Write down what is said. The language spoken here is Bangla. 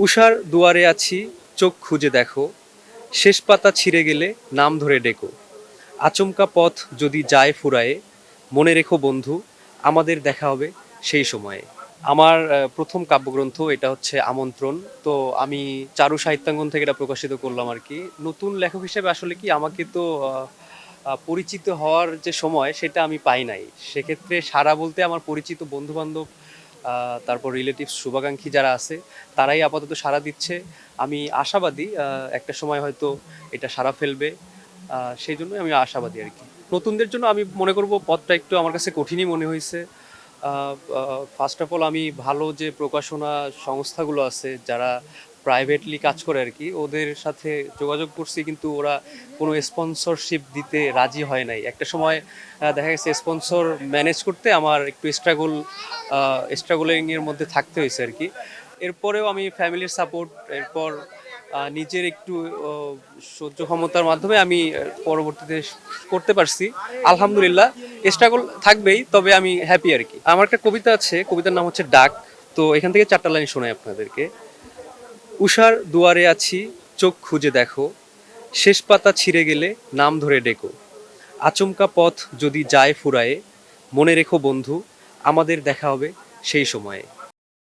উষার দুয়ারে আছি, চোখ খুঁজে দেখো, শেষ পাতা ছিঁড়ে গেলে নাম ধরে ডেকো। আচমকা পথ যদি যায় ফুরায়ে, মনে রেখো বন্ধু, আমাদের দেখা হবে সেই সময়ে। আমার প্রথম কাব্যগ্রন্থ এটা হচ্ছে আমন্ত্রণ। তো আমি চারু সাহিত্যাঙ্গন থেকে এটা প্রকাশিত করলাম আর কি। নতুন লেখক হিসেবে আসলে কি আমাকে তো পরিচিত হওয়ার যে সময় সেটা আমি পাই নাই। সেক্ষেত্রে সাড়া বলতে আমার পরিচিত বন্ধু-বান্ধব, তারপর রিলেটিভস, শুভাকাঙ্ক্ষী যারা আছে তারাই আপাতত সাড়া দিচ্ছে। আমি আশাবাদী একটা সময় হয়তো এটা সাড়া ফেলবে। সেই জন্যই আমি আশাবাদী আর কি। নতুনদের জন্য আমি মনে করব পথটা একটু আমার কাছে কঠিনই মনে হয়েছে। ফার্স্ট অফ অল আমি ভালো যে প্রকাশনা সংস্থাগুলো আছে যারা প্রাইভেটলি কাজ করে আর কি, ওদের সাথে যোগাযোগ করছি কিন্তু ওরা কোনো স্পন্সরশিপ দিতে রাজি হয় নাই। একটা সময় দেখা গেছে স্পন্সর ম্যানেজ করতে আমার একটু স্ট্রাগলিং এর মধ্যে থাকতে হয়েছে আর কি। এরপরেও আমি ফ্যামিলির সাপোর্ট, এরপর নিজের একটু সহ্য ক্ষমতার মাধ্যমে আমি পরবর্তীতে করতে পারছি। আলহামদুলিল্লাহ। স্ট্রাগল থাকবেই, তবে আমি হ্যাপি আর কি। আমার একটা কবিতা আছে, কবিতার নাম হচ্ছে ডাক। তো এখান থেকে 4টা লাইন শোনাই আপনাদেরকে। উষার দুয়ারে আছি, চোখ খুঁজে দেখো, শেষ পাতা ছিঁড়ে গেলে নাম ধরে ডেকো। আচমকা পথ যদি যায় ফুরায়ে, মনে রেখো বন্ধু, আমাদের দেখা হবে সেই সময়ে।